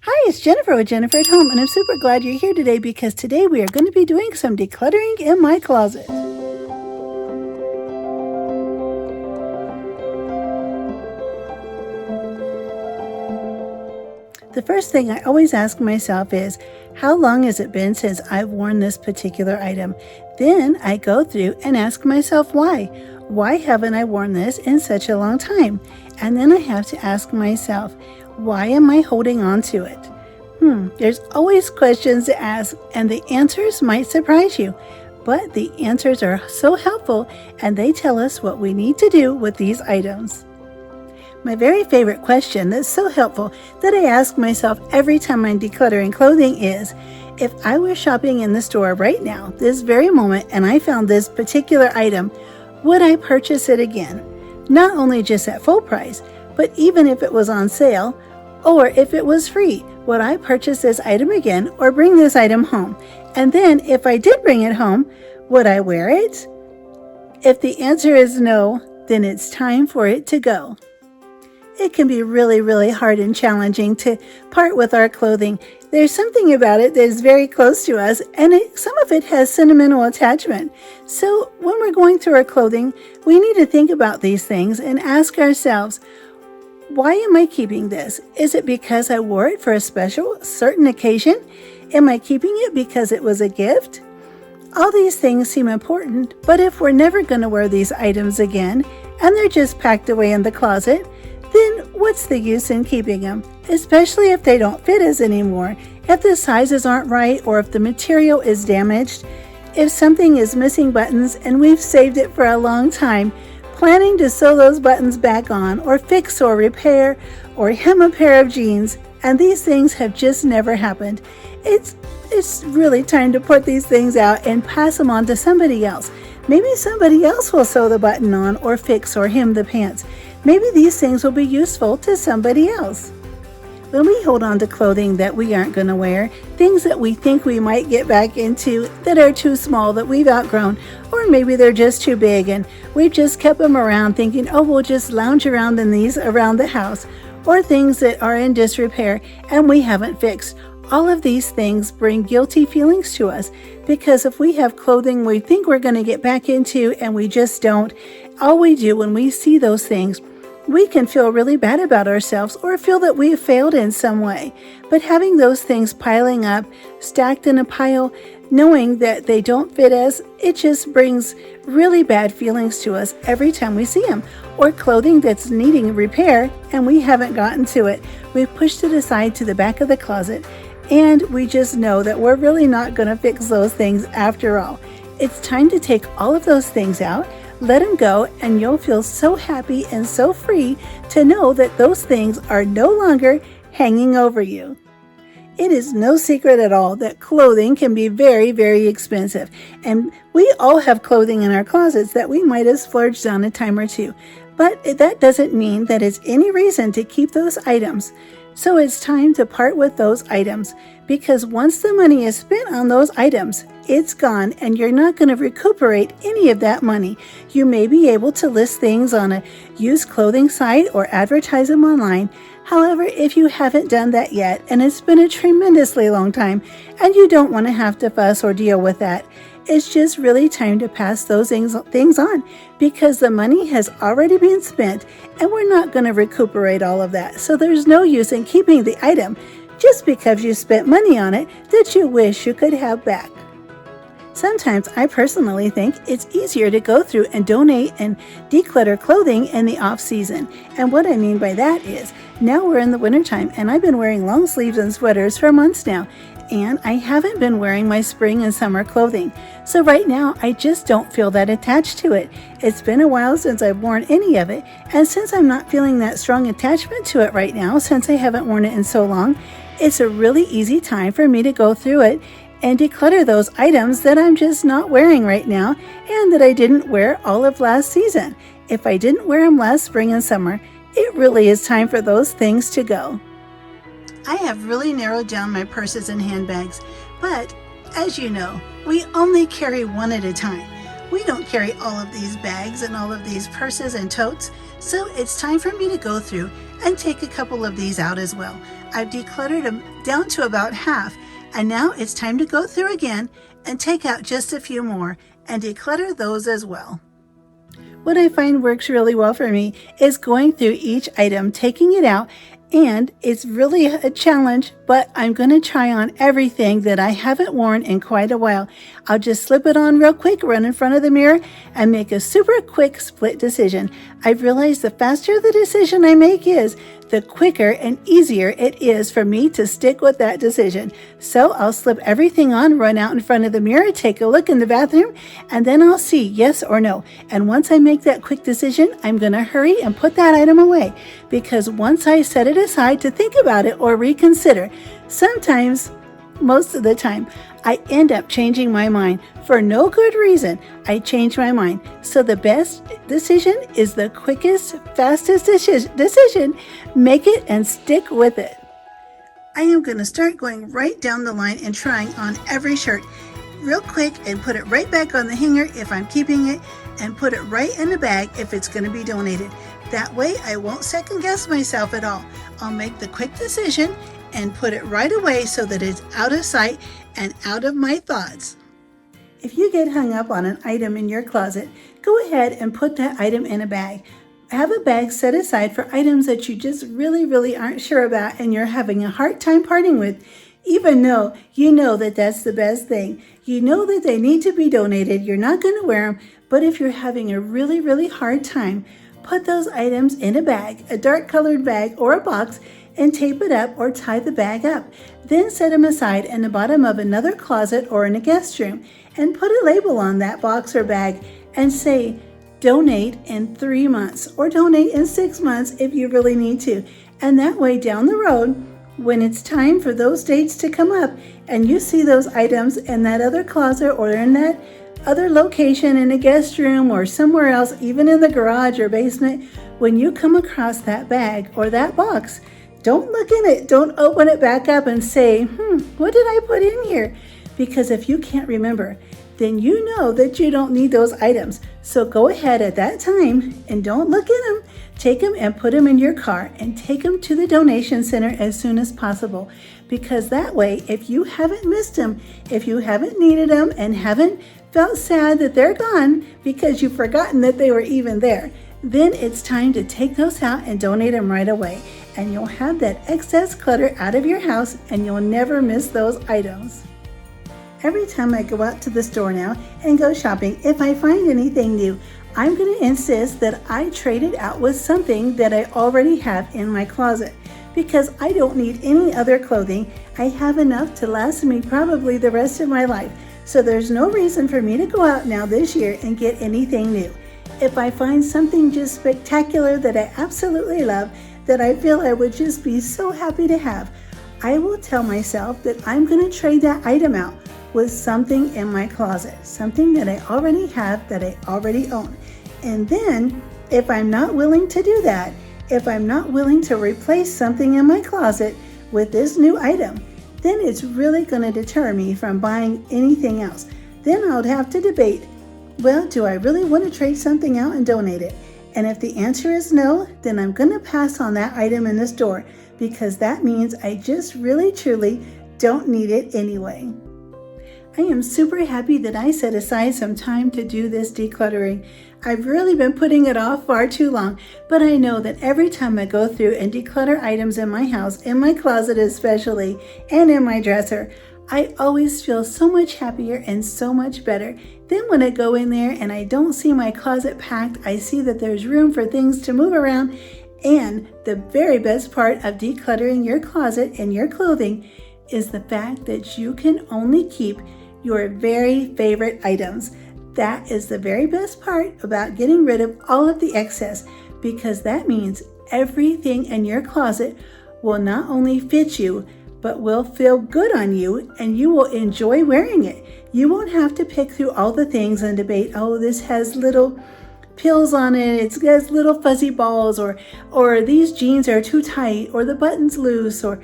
Hi, it's Jennifer with Jennifer at Home, and I'm super glad you're here today because today we are going to be doing some decluttering in my closet. The first thing I always ask myself is, how long has it been since I've worn this particular item? Then I go through and ask myself why. Why haven't I worn this in such a long time? And then I have to ask myself, why am I holding on to it? There's always questions to ask, and the answers might surprise you. But the answers are so helpful, and they tell us what we need to do with these items. My very favorite question that's so helpful that I ask myself every time I'm decluttering clothing is, if I were shopping in the store right now, this very moment, and I found this particular item, would I purchase it again? Not only just at full price, but even if it was on sale, or if it was free, would I purchase this item again or bring this item home? And then if I did bring it home, would I wear it? If the answer is no, then it's time for it to go. It can be really hard and challenging to part with our clothing. There's something about it that is very close to us, and some of it has sentimental attachment. So when we're going through our clothing, we need to think about these things and ask ourselves, why am I keeping this? Is it because I wore it for a certain occasion? Am I keeping it because it was a gift? All these things seem important, but if we're never going to wear these items again, and they're just packed away in the closet, then what's the use in keeping them? Especially if they don't fit us anymore, if the sizes aren't right, or if the material is damaged, if something is missing buttons and we've saved it for a long time, planning to sew those buttons back on, or fix or repair, or hem a pair of jeans, and these things have just never happened. It's really time to put these things out and pass them on to somebody else. Maybe somebody else will sew the button on, or fix or hem the pants. Maybe these things will be useful to somebody else. When we hold on to clothing that we aren't going to wear, things that we think we might get back into that are too small that we've outgrown, or maybe they're just too big and we've just kept them around thinking, oh, we'll just lounge around in these around the house, or things that are in disrepair and we haven't fixed. All of these things bring guilty feelings to us because if we have clothing we think we're going to get back into and we just don't, all we do when we see those things, we can feel really bad about ourselves or feel that we have failed in some way. But having those things piling up, stacked in a pile, knowing that they don't fit us, it just brings really bad feelings to us every time we see them. Or clothing that's needing repair and we haven't gotten to it. We've pushed it aside to the back of the closet and we just know that we're really not going to fix those things after all. It's time to take all of those things out, let them go, and you'll feel so happy and so free to know that those things are no longer hanging over you. It is no secret at all that clothing can be very expensive, and we all have clothing in our closets that we might have splurged on a time or two, but that doesn't mean that it's any reason to keep those items. So it's time to part with those items, because once the money is spent on those items, it's gone and you're not going to recuperate any of that money. You may be able to list things on a used clothing site or advertise them online. However, if you haven't done that yet and it's been a tremendously long time and you don't want to have to fuss or deal with that, it's just really time to pass those things on because the money has already been spent and we're not going to recuperate all of that. So there's no use in keeping the item just because you spent money on it that you wish you could have back. Sometimes I personally think it's easier to go through and donate and declutter clothing in the off-season. And what I mean by that is, now we're in the wintertime and I've been wearing long sleeves and sweaters for months now. And I haven't been wearing my spring and summer clothing. So right now, I just don't feel that attached to it. It's been a while since I've worn any of it. And since I'm not feeling that strong attachment to it right now, since I haven't worn it in so long, it's a really easy time for me to go through it and declutter those items that I'm just not wearing right now and that I didn't wear all of last season. If I didn't wear them last spring and summer, it really is time for those things to go. I have really narrowed down my purses and handbags, but as you know, we only carry one at a time. We don't carry all of these bags and all of these purses and totes, so it's time for me to go through and take a couple of these out as well. I've decluttered them down to about half, and now it's time to go through again and take out just a few more and declutter those as well. What I find works really well for me is going through each item, taking it out, and it's really a challenge, but I'm going to try on everything that I haven't worn in quite a while. I'll just slip it on real quick, run in front of the mirror, and make a super quick split decision. I've realized the faster the decision I make is, the quicker and easier it is for me to stick with that decision. So I'll slip everything on, run out in front of the mirror, take a look in the bathroom, and then I'll see yes or no. And once I make that quick decision, I'm going to hurry and put that item away, because once I set it aside to think about it or reconsider, sometimes, most of the time, I end up changing my mind. For no good reason, I change my mind. So the best decision is the quickest, fastest decision. Make it and stick with it. I am going to start going right down the line and trying on every shirt real quick and put it right back on the hanger if I'm keeping it, and put it right in the bag if it's going to be donated. That way I won't second guess myself at all. I'll make the quick decision and put it right away so that it's out of sight and out of my thoughts. If you get hung up on an item in your closet, go ahead and put that item in a bag. Have a bag set aside for items that you just really aren't sure about and you're having a hard time parting with, even though you know that that's the best thing. You know that they need to be donated. You're not going to wear them, but if you're having a really hard time, put those items in a bag, a dark colored bag or a box, and tape it up or tie the bag up. Then set them aside in the bottom of another closet or in a guest room, and put a label on that box or bag and say, donate in 3 months or donate in 6 months if you really need to. And that way down the road, when it's time for those dates to come up and you see those items in that other closet or in that other location in a guest room or somewhere else, even in the garage or basement, when you come across that bag or that box, don't look in it. Don't open it back up and say, what did I put in here? Because if you can't remember, then you know that you don't need those items. So go ahead at that time and don't look in them. Take them and put them in your car and take them to the donation center as soon as possible. Because that way, if you haven't missed them, if you haven't needed them and haven't felt sad that they're gone because you've forgotten that they were even there, then it's time to take those out and donate them right away. And you'll have that excess clutter out of your house and you'll never miss those items. Every time I go out to the store now and go shopping, if I find anything new, I'm going to insist that I trade it out with something that I already have in my closet, because I don't need any other clothing. I have enough to last me probably the rest of my life. So there's no reason for me to go out now this year and get anything new. If I find something just spectacular that I absolutely love, that I feel I would just be so happy to have, I will tell myself that I'm going to trade that item out with something in my closet, something that I already have, that I already own. And then, if I'm not willing to do that, if I'm not willing to replace something in my closet with this new item, then it's really going to deter me from buying anything else. Then I would have to debate, well, do I really want to trade something out and donate it? And if the answer is no, then I'm going to pass on that item in the store, because that means I just really truly don't need it anyway. I am super happy that I set aside some time to do this decluttering. I've really been putting it off far too long, but I know that every time I go through and declutter items in my house, in my closet especially, and in my dresser, I always feel so much happier and so much better. Then when I go in there and I don't see my closet packed, I see that there's room for things to move around. And the very best part of decluttering your closet and your clothing is the fact that you can only keep your very favorite items. That is the very best part about getting rid of all of the excess, because that means everything in your closet will not only fit you, but will feel good on you, and you will enjoy wearing it. You won't have to pick through all the things and debate, oh, this has little pills on it, it has little fuzzy balls, or these jeans are too tight, or the button's loose, or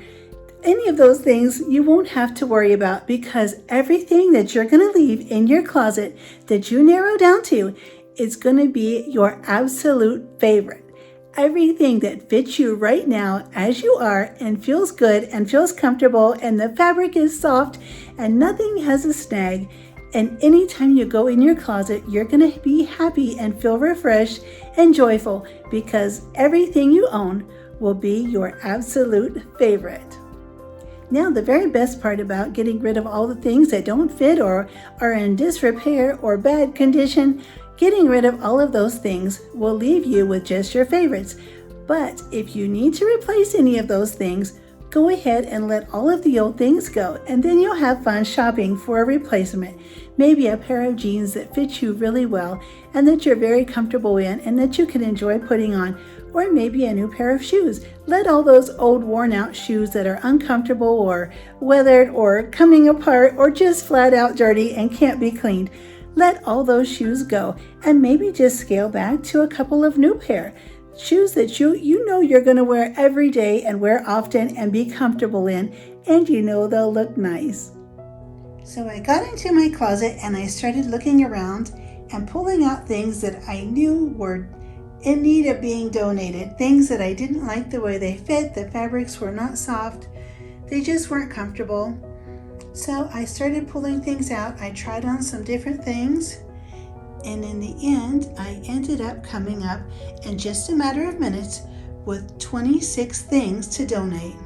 any of those things you won't have to worry about, because everything that you're going to leave in your closet that you narrow down to is going to be your absolute favorite. everything that fits you right now as you are and feels good and feels comfortable and the fabric is soft and nothing has a snag. And anytime you go in your closet, you're going to be happy and feel refreshed and joyful because everything you own will be your absolute favorite. Now, the very best part about getting rid of all the things that don't fit or are in disrepair or bad condition, getting rid of all of those things will leave you with just your favorites. But if you need to replace any of those things, go ahead and let all of the old things go, and then you'll have fun shopping for a replacement. Maybe a pair of jeans that fit you really well and that you're very comfortable in and that you can enjoy putting on, or maybe a new pair of shoes. Let all those old worn out shoes that are uncomfortable or weathered or coming apart or just flat out dirty and can't be cleaned. Let all those shoes go and maybe just scale back to a couple of new pair. Shoes that you know you're going to wear every day and wear often and be comfortable in, and you know they'll look nice. So I got into my closet and I started looking around and pulling out things that I knew were in need of being donated, things that I didn't like the way they fit, the fabrics were not soft, they just weren't comfortable. So I started pulling things out. I tried on some different things, and in the end, I ended up coming up in just a matter of minutes with 26 things to donate.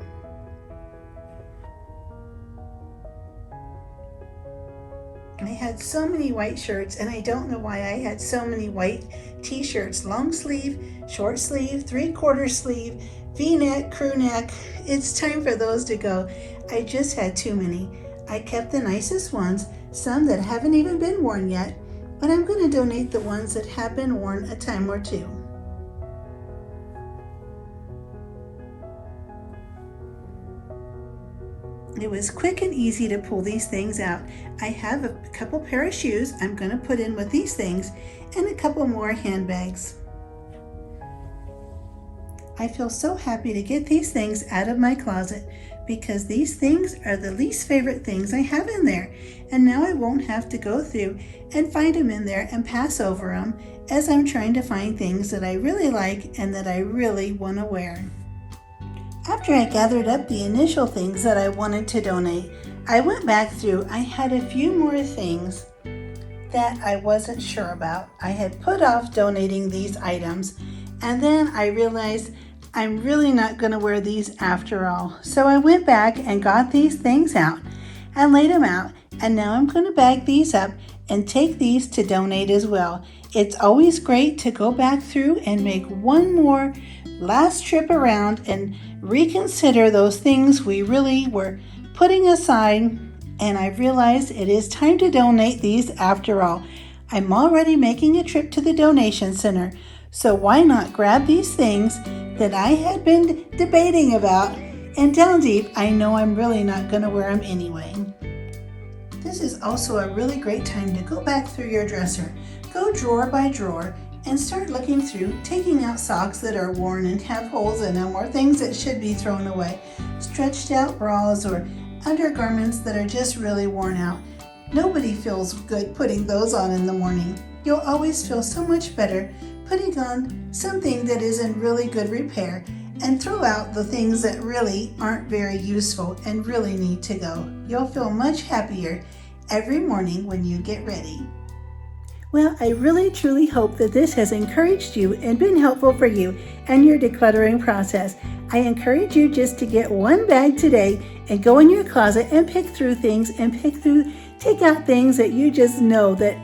I had so many white shirts, and I don't know why I had so many white t-shirts, long sleeve, short sleeve, 3/4 sleeve, v-neck, crew neck. It's time for those to go. I just had too many. I kept the nicest ones, some that haven't even been worn yet, but I'm going to donate the ones that have been worn a time or two. It was quick and easy to pull these things out. I have a couple pair of shoes I'm going to put in with these things and a couple more handbags. I feel so happy to get these things out of my closet because these things are the least favorite things I have in there, and now I won't have to go through and find them in there and pass over them as I'm trying to find things that I really like and that I really want to wear. After I gathered up the initial things that I wanted to donate, I went back through. I had a few more things that I wasn't sure about. I had put off donating these items, and then I realized I'm really not going to wear these after all. So I went back and got these things out and laid them out, and now I'm going to bag these up and take these to donate as well. It's always great to go back through and make one more last trip around and reconsider those things we really were putting aside, and I realized it is time to donate these after all. I'm already making a trip to the donation center, so why not grab these things that I had been debating about, and down deep, I know I'm really not going to wear them anyway. This is also a really great time to go back through your dresser. Go drawer by drawer and start looking through, taking out socks that are worn and have holes in them or things that should be thrown away, stretched out bras or undergarments that are just really worn out. Nobody feels good putting those on in the morning. You'll always feel so much better putting on something that is in really good repair, and throw out the things that really aren't very useful and really need to go. You'll feel much happier every morning when you get ready. Well, I really truly hope that this has encouraged you and been helpful for you and your decluttering process. I encourage you just to get one bag today and go in your closet and pick through things and take out things that you just know that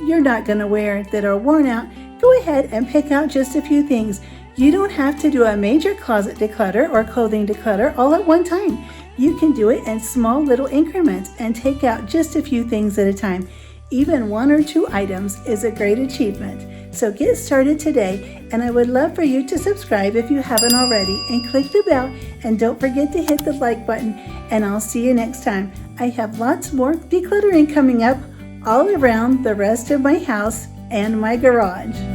you're not going to wear, that are worn out. Go ahead and pick out just a few things. You don't have to do a major closet declutter or clothing declutter all at one time. You can do it in small little increments and take out just a few things at a time. Even 1 or 2 items is a great achievement. So get started today, and I would love for you to subscribe if you haven't already, and click the bell, and don't forget to hit the like button, and I'll see you next time. I have lots more decluttering coming up all around the rest of my house and my garage.